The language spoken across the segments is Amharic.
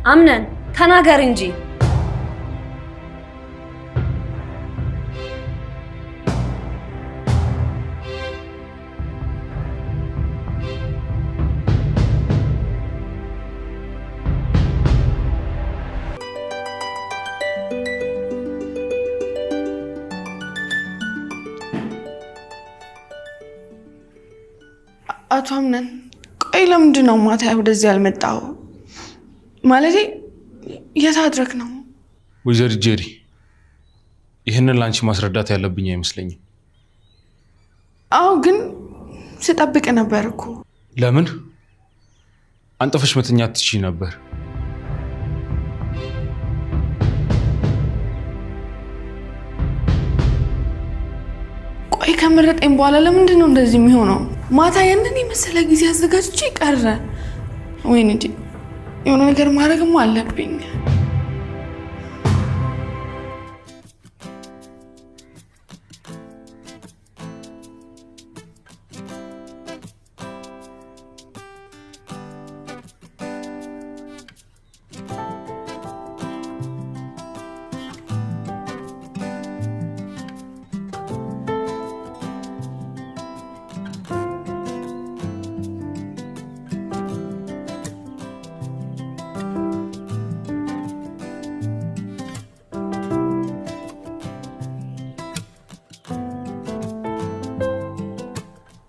አምነን ተናገር እንጂ አቶ አምነን ቆይ ለምንድን ነው ማታ ወደዚህ ያልመጣው? ማለቴ የታድረክ ነው? ወይዘር ጄሪ ይህንን ላንቺ ማስረዳት ያለብኝ አይመስለኝም። አዎ ግን ስጠብቅ ነበር እኮ። ለምን አንጠፈሽ መተኛት ትችይ ነበር? ቆይ ከመረጠኝ በኋላ ለምንድን ነው እንደዚህ የሚሆነው? ማታ ያንን የመሰለ ጊዜ አዘጋጅቼ ቀረ። ወይኔ እንጂ የሆነ ነገር ማድረግም አለብኝ።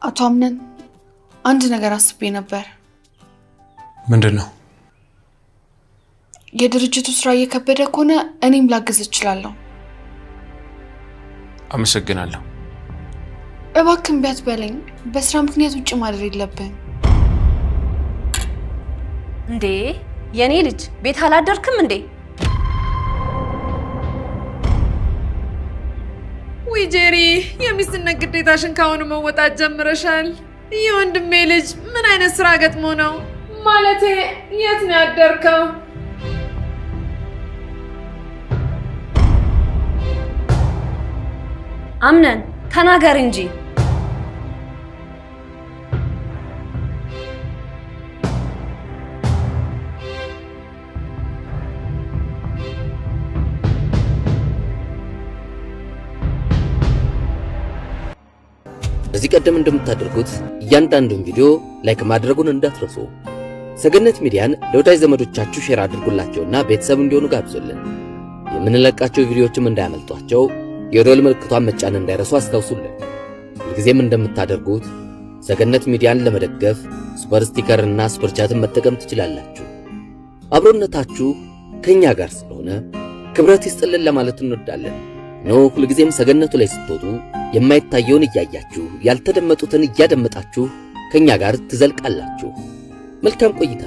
አቶ አምነን አንድ ነገር አስቤ ነበር። ምንድን ነው? የድርጅቱ ስራ እየከበደ ከሆነ እኔም ላግዝ እችላለሁ። አመሰግናለሁ። እባክህን ቢያት በለኝ። በስራ ምክንያት ውጭ ማድረግ የለብህም። እንዴ የኔ ልጅ ቤት አላደርክም እንዴ? ወይ ጄሪ የሚስትነት ግዴታሽን ካሁን መወጣት ጀምረሻል። የወንድሜ ልጅ ምን አይነት ስራ ገጥሞ ነው? ማለቴ የት ነው ያደርከው? አምነን ተናገር እንጂ እዚህ ቀደም እንደምታደርጉት እያንዳንዱን ቪዲዮ ላይክ ማድረጉን እንዳትረሱ። ሰገነት ሚዲያን ለወዳጅ ዘመዶቻችሁ ሼር አድርጉላቸውና ቤተሰብ እንዲሆኑ ጋብዙልን። የምንለቃቸው ቪዲዮዎችም እንዳያመልጧቸው የደወል ምልክቷን መጫን እንዳይረሱ አስታውሱልን። ሁልጊዜም እንደምታደርጉት ሰገነት ሚዲያን ለመደገፍ ሱፐር ስቲከር እና ሱፐር ቻትን መጠቀም ትችላላችሁ። አብሮነታችሁ ከኛ ጋር ስለሆነ ክብረት ይስጥልን ለማለት እንወዳለን። ነው ሁልጊዜም ሰገነቱ ላይ ስትወጡ የማይታየውን እያያችሁ ያልተደመጡትን እያደመጣችሁ ከኛ ጋር ትዘልቃላችሁ። መልካም ቆይታ።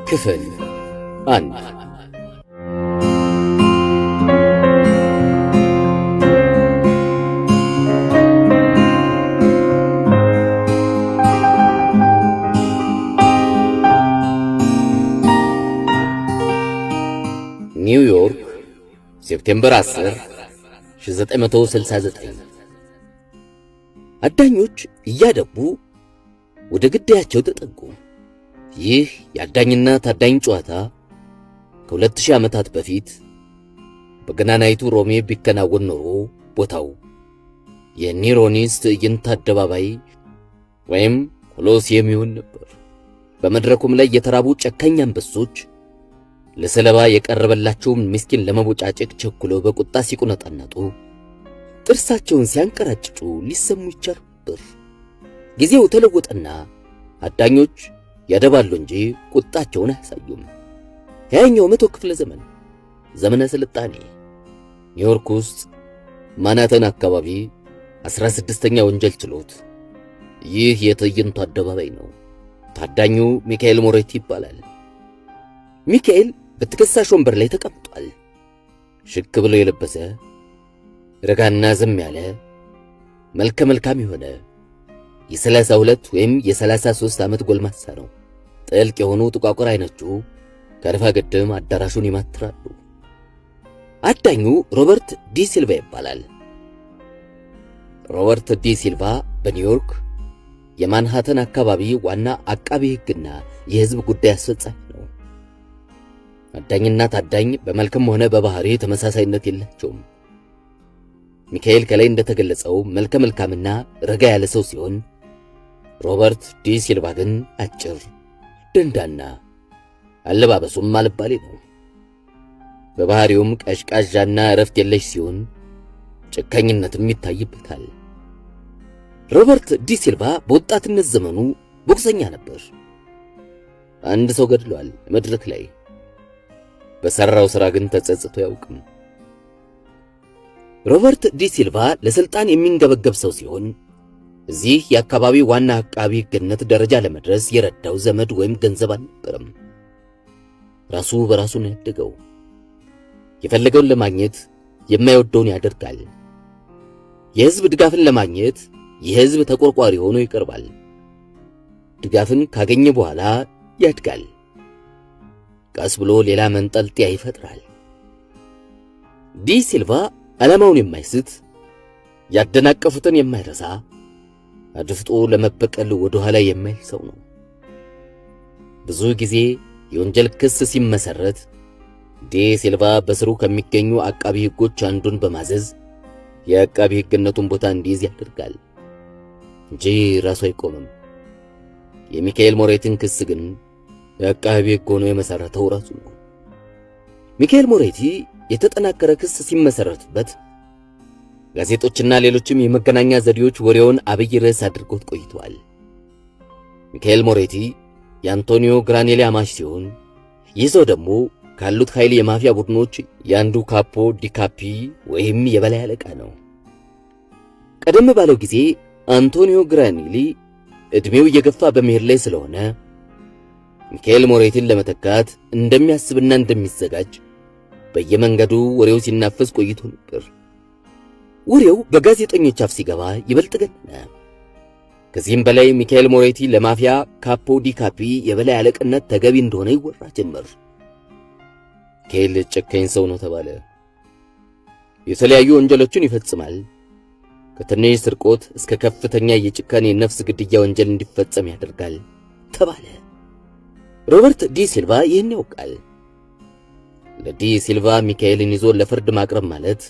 ክፍል 1 ኒውዮርክ ሴፕቴምበር 10 1969 አዳኞች እያደቡ ወደ ግዳያቸው ተጠጉ። ይህ የአዳኝና ታዳኝ ጨዋታ ከ2000 ዓመታት በፊት በገናናይቱ ሮሜ ቢከናወን ኖሮ ቦታው የኒሮኒስ ትዕይንት አደባባይ ወይም ኮሎሲየም ይሆን ነበር። በመድረኩም ላይ የተራቡ ጨካኝ አንበሶች ለሰለባ የቀረበላቸውን ምስኪን ለመቦጫጨቅ ቸኩለው በቁጣ ሲቁነጠነጡ ጥርሳቸውን ሲያንቀራጭጩ ሊሰሙ ይቻል ነበር። ጊዜው ተለወጠና አዳኞች ያደባሉ እንጂ ቁጣቸውን አያሳዩም። ያኛው መቶ ክፍለ ዘመን ዘመነ ስልጣኔ ኒውዮርክ ውስጥ ማናተን አካባቢ 16ኛ ወንጀል ችሎት። ይህ የትዕይንቱ አደባባይ ነው። ታዳኙ ሚካኤል ሞሬቲ ይባላል። ሚካኤል በተከሳሽ ወንበር ላይ ተቀምጧል። ሽክ ብሎ የለበሰ ረጋና ዝም ያለ መልከ መልካም የሆነ የ32 ወይም የ33 ዓመት ጎልማሳ ነው። ጥልቅ የሆኑ ጥቋቁር አይኖቹ ከርፋ ገድም አዳራሹን ይማትራሉ። አዳኙ ሮበርት ዲ ሲልቫ ይባላል። ሮበርት ዲ ሲልቫ በኒውዮርክ የማንሃተን አካባቢ ዋና አቃቤ ሕግና የሕዝብ ጉዳይ አስፈጻሚ ነው። አዳኝና ታዳኝ በመልክም ሆነ በባህሪ ተመሳሳይነት የላቸውም። ሚካኤል ከላይ እንደተገለጸው መልከ መልካምና ረጋ ያለ ሰው ሲሆን ሮበርት ዲ ሲልቫ ግን አጭር፣ ደንዳና፣ አለባበሱም አልባሌ ነው። በባህሪውም ቀዥቃዣና እረፍት የለሽ ሲሆን ጨካኝነትም ይታይበታል። ሮበርት ዲ ሲልቫ በወጣትነት ዘመኑ ቦክሰኛ ነበር። አንድ ሰው ገድሏል መድረክ ላይ። በሰራው ሥራ ግን ተጸጽቶ ያውቅም። ሮበርት ዲ ሲልቫ ለስልጣን የሚንገበገብ ሰው ሲሆን እዚህ የአካባቢ ዋና አቃቢ ሕግነት ደረጃ ለመድረስ የረዳው ዘመድ ወይም ገንዘብ አልነበረም። ራሱ በራሱ ነው ያደገው። የፈለገውን ለማግኘት የማይወደውን ያደርጋል። የሕዝብ ድጋፍን ለማግኘት የሕዝብ ተቆርቋሪ ሆኖ ይቀርባል። ድጋፍን ካገኘ በኋላ ያድጋል። ቀስ ብሎ ሌላ መንጠልጥያ ይፈጥራል። ዲ ሲልቫ ዓላማውን የማይስት ያደናቀፉትን የማይረሳ አድፍጦ ለመበቀል ወደ ኋላ የማይል ሰው ነው። ብዙ ጊዜ የወንጀል ክስ ሲመሰረት ዲ ሲልቫ በስሩ ከሚገኙ አቃቢ ሕጎች አንዱን በማዘዝ የአቃቢ ሕግነቱን ቦታ እንዲይዝ ያደርጋል እንጂ ራሱ አይቆምም። የሚካኤል ሞሬቲን ክስ ግን የአቃቢ ሕግ ሆኖ የመሰረተው ራሱ ነው። ሚካኤል ሞሬቲ የተጠናከረ ክስ ሲመሰረትበት ጋዜጦችና ሌሎችም የመገናኛ ዘዴዎች ወሬውን አብይ ርዕስ አድርገውት ቆይተዋል። ሚካኤል ሞሬቲ የአንቶኒዮ ግራኔሊ አማች ሲሆን ይህ ሰው ደግሞ ካሉት ኃይል የማፊያ ቡድኖች ያንዱ ካፖ ዲካፒ ወይም የበላይ አለቃ ነው። ቀደም ባለው ጊዜ አንቶኒዮ ግራኔሊ እድሜው እየገፋ በመሄድ ላይ ስለሆነ ሚካኤል ሞሬቲን ለመተካት እንደሚያስብና እንደሚዘጋጅ በየመንገዱ ወሬው ሲናፈስ ቆይቶ ነበር። ወሬው በጋዜጠኞች አፍ ሲገባ ይበልጥ ገነነ። ከዚህም በላይ ሚካኤል ሞሬቲ ለማፊያ ካፖ ዲካፒ የበላይ አለቅነት ተገቢ እንደሆነ ይወራ ጀመር። ሚካኤል ጨካኝ ሰው ነው ተባለ። የተለያዩ ወንጀሎችን ይፈጽማል። ከትንሽ ስርቆት እስከ ከፍተኛ የጭካኔ ነፍስ ግድያ ወንጀል እንዲፈጸም ያደርጋል ተባለ። ሮበርት ዲ ሲልቫ ይህን ያውቃል። ለዲ ሲልቫ ሚካኤልን ይዞ ለፍርድ ማቅረብ ማለት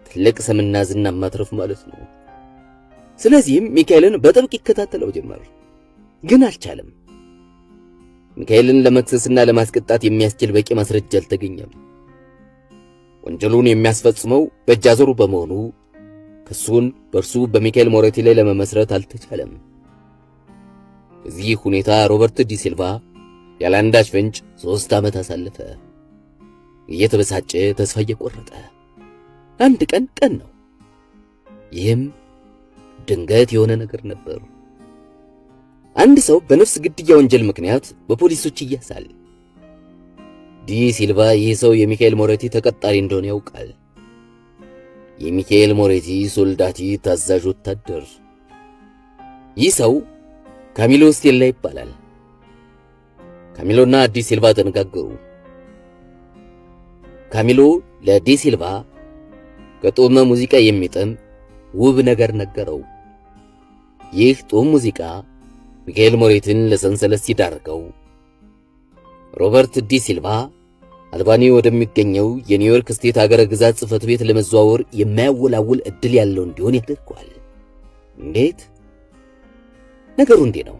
ትልቅ ስምና ዝና ማትረፍ ማለት ነው። ስለዚህም ሚካኤልን በጥብቅ ይከታተለው ጀመር፣ ግን አልቻለም። ሚካኤልን ለመክሰስና ለማስቀጣት የሚያስችል በቂ ማስረጃ አልተገኘም። ወንጀሉን የሚያስፈጽመው በእጅ አዙር በመሆኑ ክሱን በእርሱ በሚካኤል ሞሬቲ ላይ ለመመስረት አልተቻለም። በዚህ ሁኔታ ሮበርት ዲ ሲልቫ ያላንዳች ፍንጭ 3 ዓመት አሳለፈ። እየተበሳጨ ተስፋ እየቆረጠ አንድ ቀን ነው። ይህም ድንገት የሆነ ነገር ነበር። አንድ ሰው በነፍስ ግድያ ወንጀል ምክንያት በፖሊሶች ይያዛል። ዲ ሲልቫ ይህ ሰው የሚካኤል ሞሬቲ ተቀጣሪ እንደሆነ ያውቃል። የሚካኤል ሞሬቲ ሶልዳቲ ታዛዥ ወታደር። ይህ ሰው ካሚሎ ስቴላ ይባላል። ካሚሎና ዲ ሲልቫ ተነጋገሩ። ካሚሎ ለዲ ሲልቫ ከጦመ ሙዚቃ የሚጥም ውብ ነገር ነገረው። ይህ ጦም ሙዚቃ ሚካኤል ሞሬቲን ለሰንሰለት ሲዳርገው ሮበርት ዲ ሲልቫ አልባኒ ወደሚገኘው የኒውዮርክ ስቴት ሀገረ ግዛት ጽሕፈት ቤት ለመዘዋወር የማያወላውል እድል ያለው እንዲሆን ያደርገዋል። እንዴት? ነገሩ እንዲህ ነው።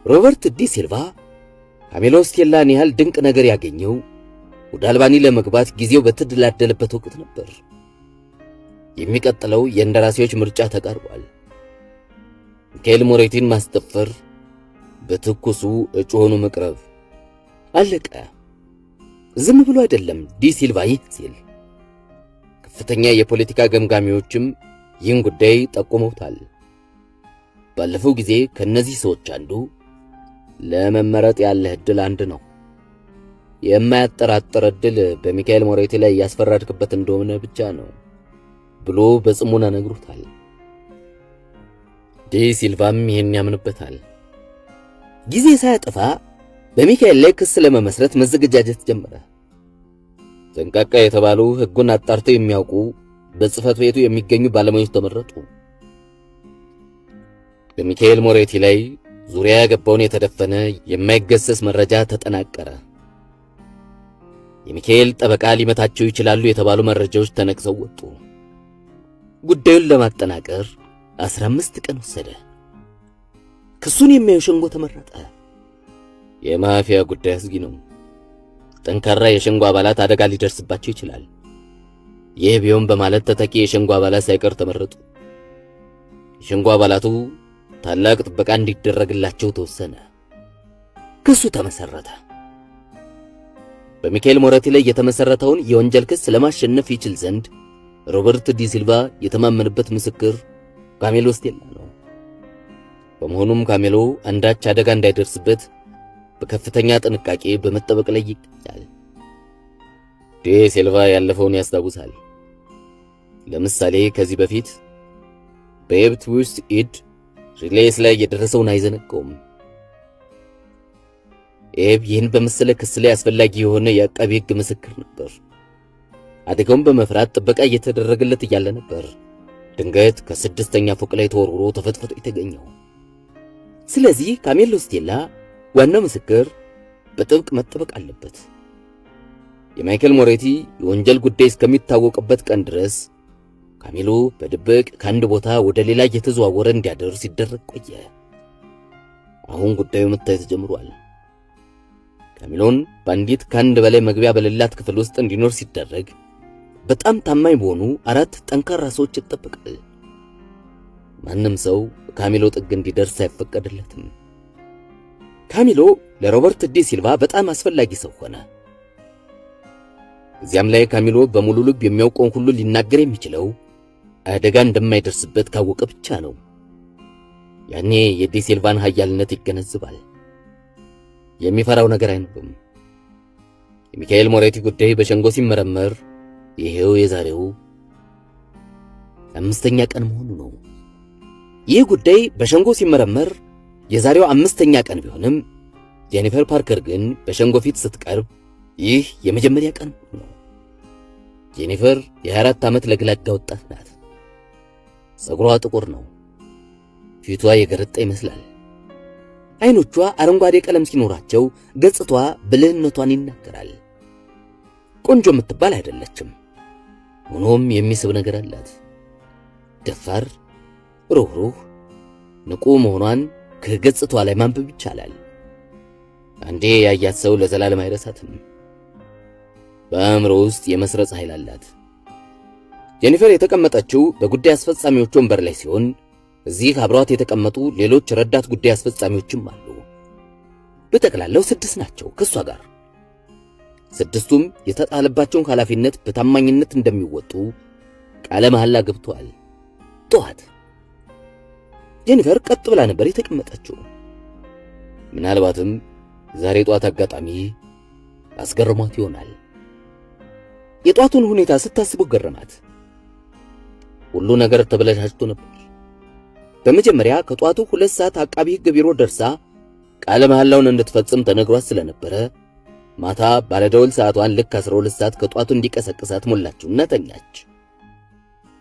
ሮበርት ዲ ሲልቫ ካሚሎ ስቴላን ያህል ድንቅ ነገር ያገኘው ወደ አልባኒ ለመግባት ጊዜው በተደላደለበት ወቅት ነበር። የሚቀጥለው የእንደራሴዎች ምርጫ ተቃርቧል። ሚካኤል ሞሬቲን ማስጠፈር፣ በትኩሱ እጩ ሆኖ መቅረብ አለቀ። ዝም ብሎ አይደለም ዲ ሲልቫ ይህ ሲል፣ ከፍተኛ የፖለቲካ ገምጋሚዎችም ይህን ጉዳይ ጠቁመውታል። ባለፈው ጊዜ ከነዚህ ሰዎች አንዱ ለመመረጥ ያለህ ዕድል አንድ ነው፣ የማያጠራጥር ዕድል በሚካኤል ሞሬቲ ላይ ያስፈራድክበት እንደሆነ ብቻ ነው ብሎ በጽሞና ነግሮታል። ዲ ሲልቫም ይህን ያምንበታል። ጊዜ ሳያጠፋ በሚካኤል ላይ ክስ ለመመስረት መዘጋጀት ጀመረ። ጠንቃቃ የተባሉ ሕጉን አጣርተው የሚያውቁ በጽሕፈት ቤቱ የሚገኙ ባለሙያዎች ተመረጡ። በሚካኤል ሞሬቲ ላይ ዙሪያ ገባውን የተደፈነ የማይገሰስ መረጃ ተጠናቀረ። የሚካኤል ጠበቃ ሊመታቸው ይችላሉ የተባሉ መረጃዎች ተነቅሰው ወጡ። ጉዳዩን ለማጠናቀር 15 ቀን ወሰደ። ክሱን የሚያየው ሸንጎ ተመረጠ። የማፊያ ጉዳይ አስጊ ነው። ጠንካራ የሸንጎ አባላት አደጋ ሊደርስባቸው ይችላል። ይህ ቢሆን በማለት ተተኪ የሸንጎ አባላት ሳይቀር ተመረጡ። የሸንጎ አባላቱ ታላቅ ጥበቃ እንዲደረግላቸው ተወሰነ። ክሱ ተመሰረተ። በሚካኤል ሞሬቲ ላይ የተመሰረተውን የወንጀል ክስ ለማሸነፍ ይችል ዘንድ ሮበርት ዲ ሲልቫ የተማመነበት ምስክር ካሜሎ ስቴላ ነው። በመሆኑም ካሜሎ አንዳች አደጋ እንዳይደርስበት በከፍተኛ ጥንቃቄ በመጠበቅ ላይ ይገኛል። ዲ ሲልቫ ያለፈውን ያስታውሳል። ለምሳሌ ከዚህ በፊት በኤብት ውስጥ ኢድ ሪሌስ ላይ የደረሰውን አይዘነጋውም። ኤብ ይህን በመሰለ ክስ ላይ አስፈላጊ የሆነ የአቃቢ ሕግ ምስክር ነበር። አደጋውን በመፍራት ጥበቃ እየተደረገለት እያለ ነበር ድንገት ከ6ኛ ፎቅ ላይ ተወርውሮ ተፈጥፍጦ የተገኘው። ስለዚህ ካሜሎ ስቴላ ዋናው ምስክር በጥብቅ መጠበቅ አለበት። የማይክል ሞሬቲ የወንጀል ጉዳይ እስከሚታወቅበት ቀን ድረስ ካሜሎ በድብቅ ከአንድ ቦታ ወደ ሌላ እየተዘዋወረ እንዲያደር ሲደረግ ቆየ። አሁን ጉዳዩ መታየት ጀምሯል። ካሜሎን ባንዲት ከአንድ በላይ መግቢያ በሌላት ክፍል ውስጥ እንዲኖር ሲደረግ በጣም ታማኝ በሆኑ 4 ጠንካራ ሰዎች ይጠበቃል። ማንም ሰው ካሜሎ ጥግ እንዲደርስ አይፈቀድለትም። ካሜሎ ለሮበርት ዲ ሲልቫ በጣም አስፈላጊ ሰው ሆነ። እዚያም ላይ ካሜሎ በሙሉ ልብ የሚያውቀውን ሁሉ ሊናገር የሚችለው አደጋ እንደማይደርስበት ካወቀ ብቻ ነው። ያኔ የዲ ሲልቫን ኃያልነት ይገነዘባል። የሚፈራው ነገር አይኖርም። የሚካኤል ሞሬቲ ጉዳይ በሸንጎ ሲመረመር ይሄው የዛሬው 5ኛ ቀን መሆኑ ነው። ይህ ጉዳይ በሸንጎ ሲመረመር የዛሬው 5ኛ ቀን ቢሆንም ጄኒፈር ፓርከር ግን በሸንጎ ፊት ስትቀርብ ይህ የመጀመሪያ ቀን ነው። ጄኒፈር የ24 ዓመት ለግላጋ ወጣት ናት። ፀጉሯ ጥቁር ነው። ፊቷ የገረጣ ይመስላል። አይኖቿ አረንጓዴ ቀለም ሲኖራቸው ገጽቷ ብልህነቷን ይናገራል። ቆንጆ የምትባል አይደለችም። ሆኖም የሚስብ ነገር አላት። ደፋር፣ ሩህሩህ፣ ንቁ መሆኗን ከገጽቷ ላይ ማንበብ ይቻላል። አንዴ ያያት ሰው ለዘላለም አይረሳትም። በአእምሮ ውስጥ የመስረጽ ኃይል አላት። ጄኒፈር የተቀመጠችው በጉዳይ አስፈጻሚዎች ወንበር ላይ ሲሆን እዚህ አብሯት የተቀመጡ ሌሎች ረዳት ጉዳይ አስፈጻሚዎችም አሉ። በጠቅላላው 6 ናቸው ከሷ ጋር። 6ቱም የተጣለባቸውን ኃላፊነት በታማኝነት እንደሚወጡ ቃለ መሐላ ገብተዋል። ጠዋት ጄኒፈር ቀጥ ብላ ነበር የተቀመጠችው። ምናልባትም ዛሬ ጠዋት አጋጣሚ አስገርሟት ይሆናል። የጧቱን ሁኔታ ስታስበው ገረማት። ሁሉ ነገር ተበላሽቶ ነበር። በመጀመሪያ ከጧቱ 2 ሰዓት አቃቢ ሕግ ቢሮ ደርሳ ቃለ መሐላውን እንድትፈጽም ተነግሯት ስለነበረ ማታ ባለደውል ሰዓቷን ልክ 12 ሰዓት ከጧቱ እንዲቀሰቅሳት ሞላችውና ተኛች።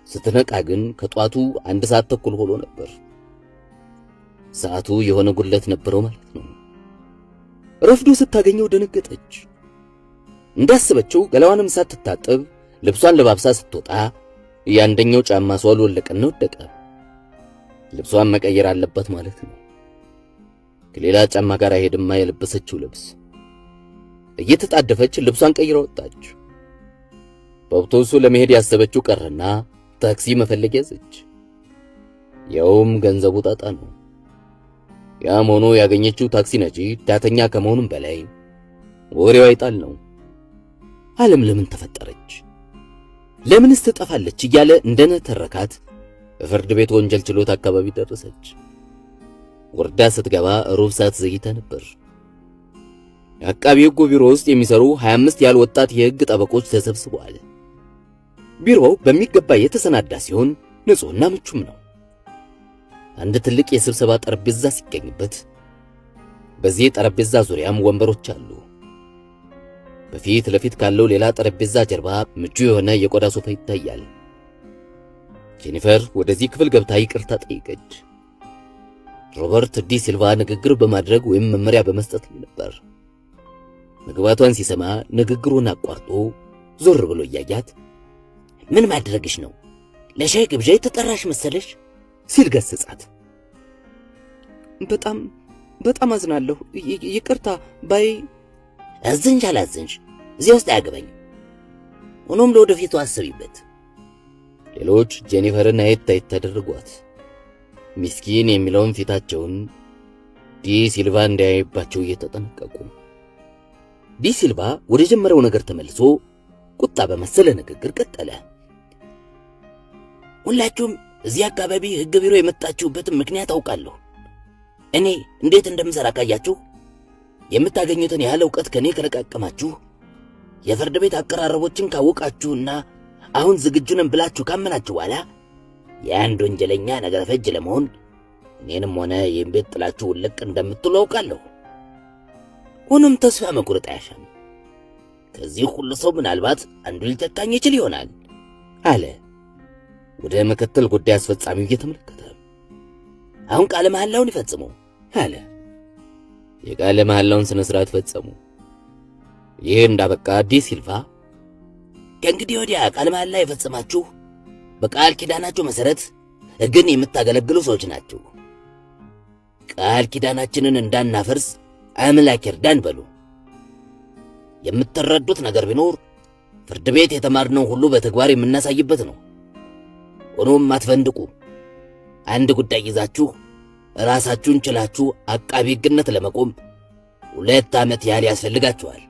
ስትነቃ ግን ከጧቱ 1 ሰዓት ተኩል ሆኖ ነበር። ሰዓቱ የሆነ ጉድለት ነበረው ማለት ነው። ረፍዶ ስታገኘው ደነገጠች። እንዳሰበችው ገላዋንም ሳትታጠብ ልብሷን ለባብሳ ስትወጣ የአንደኛው ጫማ ሷል ወለቀና ወደቀ። ልብሷን መቀየር አለባት ማለት ነው። ከሌላ ጫማ ጋር አይሄድማ የለበሰችው ልብስ። እየተጣደፈች ልብሷን ቀይራ ወጣች። በአውቶቡሱ ለመሄድ ያሰበችው ቀረና ታክሲ መፈለግ ያዘች። ያውም ገንዘቡ ጣጣ ነው። ያም ሆኖ ያገኘችው ታክሲ ነጂ ዳተኛ ከመሆኑም በላይ ወሬው አይጣል ነው። ዓለም ለምን ተፈጠረች? ለምንስ ትጠፋለች? እያለ እንደነተረካት በፍርድ ቤት ወንጀል ችሎት አካባቢ ደረሰች። ወርዳ ስትገባ ሩብ ሰዓት ዘግይታ ነበር። የአቃቢ ሕጉ ቢሮ ውስጥ የሚሰሩ 25 ያህል ወጣት የሕግ ጠበቆች ተሰብስበዋል። ቢሮው በሚገባ የተሰናዳ ሲሆን ንጹህና ምቹም ነው። አንድ ትልቅ የስብሰባ ጠረጴዛ ሲገኝበት በዚህ ጠረጴዛ ዙሪያም ወንበሮች አሉ። በፊት ለፊት ካለው ሌላ ጠረጴዛ ጀርባ ምቹ የሆነ የቆዳ ሶፋ ይታያል። ጄኒፈር ወደዚህ ክፍል ገብታ ይቅርታ ጠይቀች። ሮበርት ዲ ሲልቫ ንግግር በማድረግ ወይም መመሪያ በመስጠት ነበር። መግባቷን ሲሰማ ንግግሩን አቋርጦ ዞር ብሎ እያያት ምን ማድረግሽ ነው? ለሻይ ግብዣ የተጠራሽ መሰለሽ? ሲል ገሰጻት። በጣም አዝናለሁ። ይቅርታ ባይ አዝንሽ አላዝንሽ እዚህ ውስጥ አያገባኝም። ሆኖም ለወደፊቱ አስቢበት። ሌሎች ጄኒፈርን አየት ተደረጓት። ሚስኪን የሚለውን ፊታቸውን ዲ ሲልቫ እንዳያይባቸው እየተጠነቀቁ ዲ ሲልቫ ወደ ጀመረው ነገር ተመልሶ ቁጣ በመሰለ ንግግር ቀጠለ። ሁላችሁም እዚህ አካባቢ ሕግ ቢሮ የመጣችሁበትን ምክንያት አውቃለሁ። እኔ እንዴት እንደምሰራ ካያችሁ፣ የምታገኙትን ያህል ዕውቀት ከኔ ከለቃቀማችሁ፣ የፍርድ ቤት አቀራረቦችን ካወቃችሁና አሁን ዝግጁ ነን ብላችሁ ካመናችሁ በኋላ የአንድ ወንጀለኛ ነገር ፈጅ ለመሆን እኔንም ሆነ ይህን ቤት ጥላችሁ ውልቅ እንደምትሉ አውቃለሁ። ሆኖም ተስፋ መቁረጥ አያሻም። ከዚህ ሁሉ ሰው ምናልባት አንዱ ሊተካኝ ይችል ይሆናል አለ ወደ ምክትል ጉዳይ አስፈጻሚው እየተመለከተ። አሁን ቃለ መሐላውን ይፈጽሙ አለ። የቃለ መሐላውን ስነ ስርዓት ፈጸሙ። ይህ እንዳበቃ ዲ ሲልቫ ከእንግዲህ ወዲያ ቃለ መሐላ የፈጸማችሁ በቃል ኪዳናችሁ መሰረት ሕግን የምታገለግሉ ሰዎች ናችሁ። ቃል ኪዳናችንን እንዳናፈርስ አምላክ ይርዳን በሉ። የምትረዱት ነገር ቢኖር ፍርድ ቤት የተማርነው ሁሉ በተግባር የምናሳይበት ነው። ሆኖም አትፈንድቁ። አንድ ጉዳይ ይዛችሁ ራሳችሁን ችላችሁ አቃቢ ሕግነት ለመቆም 2 ዓመት ያህል ያስፈልጋችኋል።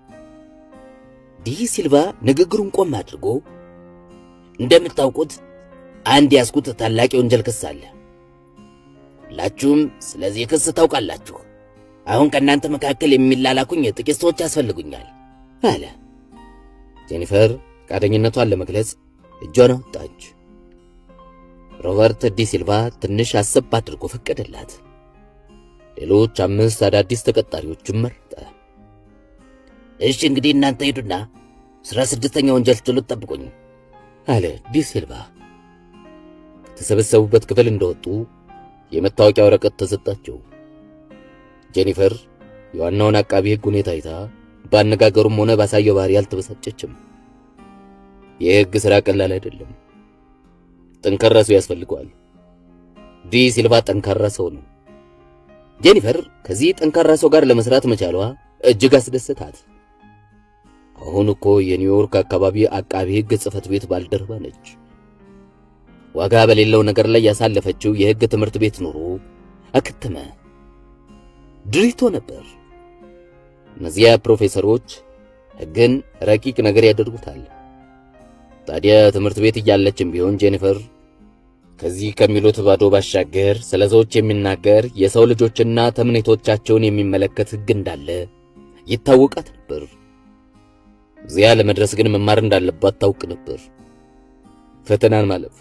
ዲ ሲልቫ ንግግሩን ቆም አድርጎ እንደምታውቁት አንድ ያስኩት ታላቅ የወንጀል ክስ አለ። ሁላችሁም ስለዚህ ክስ ታውቃላችሁ። አሁን ከእናንተ መካከል የሚላላኩኝ ጥቂት ሰዎች ያስፈልጉኛል አለ። ጄኒፈር ፈቃደኝነቷን ለመግለጽ እጇን አወጣች። ሮበርት ዲ ሲልቫ ትንሽ አሰብ አድርጎ ፈቀደላት። ሌሎች 5 አዳዲስ ተቀጣሪዎችን መረጠ። እሺ እንግዲህ እናንተ ሄዱና 16ኛ ወንጀል ችሎት ጠብቁኝ አለ ዲ ሲልቫ። ከተሰበሰቡበት ክፍል እንደወጡ የመታወቂያ ወረቀት ተሰጣቸው። ጄኒፈር የዋናውን አቃቢ ሕግ ሁኔታ አይታ ባነጋገሩም ሆነ ባሳየው ባህሪ አልተበሳጨችም። የሕግ ሥራ ቀላል አይደለም። ጠንካራ ሰው ያስፈልገዋል። ዲ ሲልቫ ጠንካራ ሰው ነው። ጄኒፈር ከዚህ ጠንካራ ሰው ጋር ለመስራት መቻሏ እጅግ አስደሰታት። አሁን እኮ የኒውዮርክ አካባቢ አቃቢ ሕግ ጽሕፈት ቤት ባልደረባ ነች። ዋጋ በሌለው ነገር ላይ ያሳለፈችው የሕግ ትምህርት ቤት ኑሮ አከተመ። ድሪቶ ነበር። እነዚያ ፕሮፌሰሮች ሕግን ረቂቅ ነገር ያደርጉታል። ታዲያ ትምህርት ቤት እያለችም ቢሆን ጄኒፈር ከዚህ ከሚሉት ባዶ ባሻገር ስለ ሰዎች የሚናገር የሰው ልጆችና ተምኔቶቻቸውን የሚመለከት ሕግ እንዳለ ይታወቃት ነበር። እዚያ ለመድረስ ግን መማር እንዳለባት ታውቅ ነበር፣ ፈተናን ማለፍ።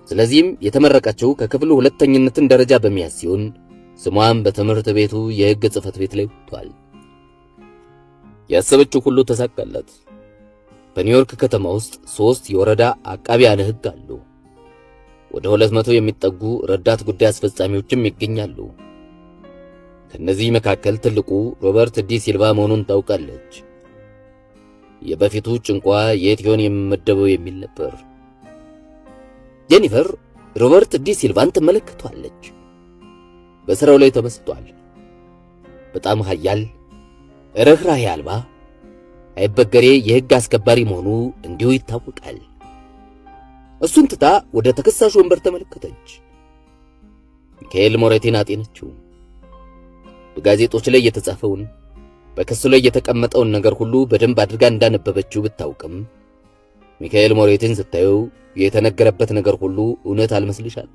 ስለዚህም የተመረቀችው ከክፍሉ ሁለተኝነትን ደረጃ በመያዝ ሲሆን ስሟም በትምህርት ቤቱ የሕግ ጽሕፈት ቤት ላይ ወጥቷል። ያሰበችው ሁሉ ተሳካላት። በኒውዮርክ ከተማ ውስጥ 3 የወረዳ አቃቢያነ ሕግ አሉ። ወደ 200 የሚጠጉ ረዳት ጉዳይ አስፈጻሚዎችም ይገኛሉ። ከነዚህ መካከል ትልቁ ሮበርት ዲ ሲልቫ መሆኑን ታውቃለች። የበፊቱ ጭንቋ የት ይሆን የሚመደበው የሚል ነበር። ጄኒፈር ሮበርት ዲ ሲልቫን ትመለከቷለች። በሥራው ላይ ተመስጧል። በጣም ኃያል፣ ርኅራኄ አልባ፣ አይበገሬ የሕግ አስከባሪ መሆኑ እንዲሁ ይታወቃል። እሱን ትታ ወደ ተከሳሹ ወንበር ተመለከተች። ሚካኤል ሞሬቲን አጤነችው። በጋዜጦች ላይ የተጻፈውን በክሱ ላይ የተቀመጠውን ነገር ሁሉ በደንብ አድርጋ እንዳነበበችው ብታውቅም ሚካኤል ሞሬቲን ስታየው የተነገረበት ነገር ሁሉ እውነት አልመስልሻት።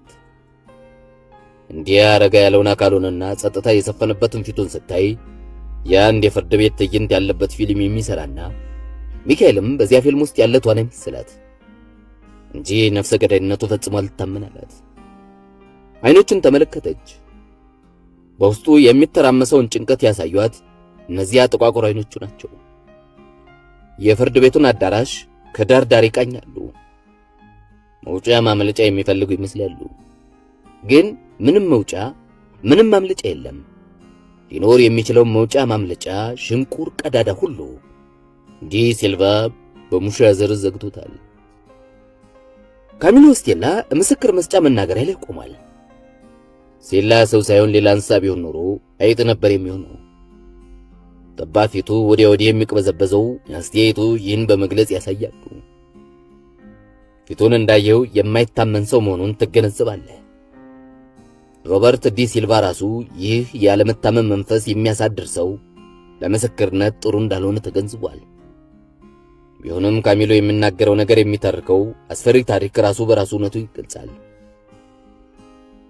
እንዲያ አረጋ ያለውን አካሉንና ጸጥታ የሰፈነበትን ፊቱን ስታይ የአንድ የፍርድ ቤት ትዕይንት ያለበት ፊልም የሚሰራና ሚካኤልም በዚያ ፊልም ውስጥ ያለ ተዋናይ መሰላት እንጂ ነፍሰ ገዳይነቱ ፈጽሞ አልታመናላት። አይኖቹን ተመለከተች። በውስጡ የሚተራመሰውን ጭንቀት ያሳዩት እነዚያ ጥቋቁር አይኖቹ ናቸው። የፍርድ ቤቱን አዳራሽ ከዳር ዳር ይቃኛሉ። መውጫ ማመለጫ የሚፈልጉ ይመስላሉ። ግን ምንም መውጫ ምንም ማምለጫ የለም። ሊኖር የሚችለው መውጫ ማምለጫ ሽንቁር ቀዳዳ ሁሉ ዲ ሲልቫ በሙሻ ዘር ዘግቶታል። ካሚሎ ስቴላ ምስክር መስጫ መናገሪያ ላይ ቆሟል። ሴላ ሰው ሳይሆን ሌላ እንስሳ ቢሆን ኖሮ አይጥ ነበር የሚሆነው። ጠባፊቱ ወዲያ ወዲህ የሚቅበዘበዘው አስተያየቱ ይህን በመግለጽ ያሳያሉ። ፊቱን እንዳየው የማይታመን ሰው መሆኑን ትገነዘባለህ። ሮበርት ዲ ሲልቫ ራሱ ይህ ያለመታመን መንፈስ የሚያሳድር ሰው ለምስክርነት ጥሩ እንዳልሆነ ተገንዝቧል። ቢሆንም ካሚሎ የሚናገረው ነገር የሚተርከው አስፈሪ ታሪክ ራሱ በራሱ እውነቱ ይገልጻል።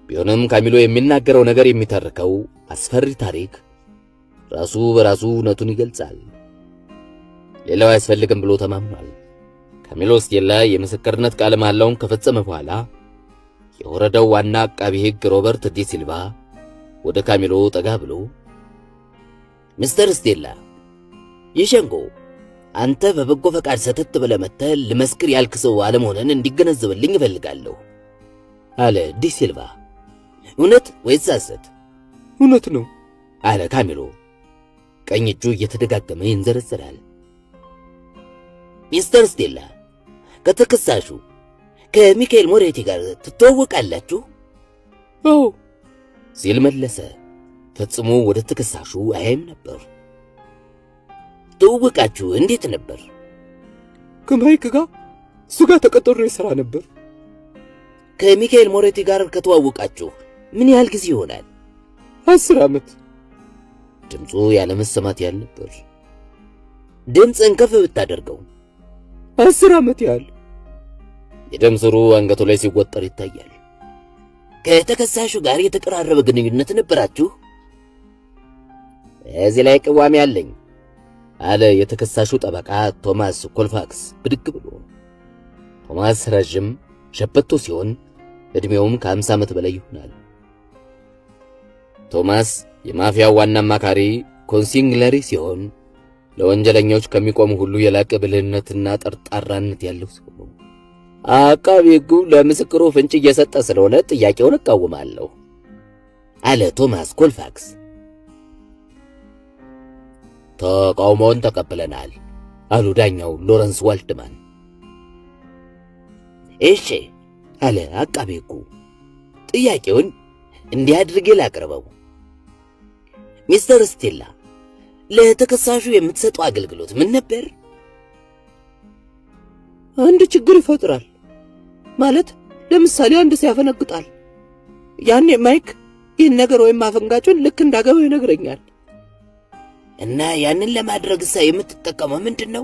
ቢሆንም ካሚሎ የሚናገረው ነገር የሚተርከው አስፈሪ ታሪክ ራሱ በራሱ እውነቱን ይገልጻል። ሌላው አያስፈልግም ብሎ ተማምኗል። ካሚሎ ስቴላ የምስክርነት ቃለ መሐላውን ከፈጸመ በኋላ የወረዳው ዋና አቃቢ ሕግ ሮበርት ዲ ሲልቫ ወደ ካሚሎ ጠጋ ብሎ ሚስተር ስቴላ ይሸንጎ አንተ በበጎ ፈቃድ ሰተት ብለህ መጥተህ ልመስክር ያልክ ሰው አለመሆንን እንዲገነዘብልኝ እፈልጋለሁ አለ ዲ ሲልቫ። እውነት ወይስ ሐሰት? እውነት ነው አለ ካሚሎ። ቀኝ እጁ እየተደጋገመ ይንዘረዘራል። ሚስተር ስቴላ ከተከሳሹ ከሚካኤል ሞሬቲ ጋር ትተዋወቃላችሁ? አዎ ሲል መለሰ። ፈጽሞ ወደ ተከሳሹ አያይም ነበር። ትውውቃችሁ እንዴት ነበር? ከማይክ ጋር እሱ ጋር ተቀጥሮ ይሰራ ነበር። ከሚካኤል ሞሬቲ ጋር ከተዋወቃችሁ ምን ያህል ጊዜ ይሆናል? 10 ዓመት። ድምፁ ያለ መሰማት ያህል ነበር። ድምፅን ከፍ ብታደርገው 10 ዓመት ያህል። የደም ስሩ አንገቱ ላይ ሲወጠር ይታያል። ከተከሳሹ ጋር የተቀራረበ ግንኙነት ነበራችሁ? እዚህ ላይ ቅዋሜ አለኝ አለ የተከሳሹ ጠበቃ ቶማስ ኮልፋክስ ብድግ ብሎ። ቶማስ ረጅም ሸበቶ ሲሆን እድሜውም ከ50 ዓመት በላይ ይሆናል። ቶማስ የማፊያው ዋና አማካሪ ኮንሲግለሪ ሲሆን ለወንጀለኞች ከሚቆሙ ሁሉ የላቀ ብልህነትና ጠርጣራነት ያለው ሰው ነው። አቃቤ ሕጉ ለምስክሩ ፍንጭ እየሰጠ ስለሆነ ጥያቄውን እቃወማለሁ አለ ቶማስ ኮልፋክስ። ተቃውሞውን ተቀብለናል አሉ ዳኛው ሎረንስ ዋልድማን። እሺ አለ አቃቤ ሕጉ። ጥያቄውን እንዲህ አድርጌ ላቅርበው። ሚስተር ስቴላ ለተከሳሹ የምትሰጠው አገልግሎት ምን ነበር? አንድ ችግር ይፈጥራል ማለት ለምሳሌ አንድ ሲያፈነግጣል፣ ያኔ ማይክ ይህን ነገር ወይም አፈንጋጩን ልክ እንዳገባው ይነግረኛል። እና ያንን ለማድረግሳ የምትጠቀመው ምንድነው?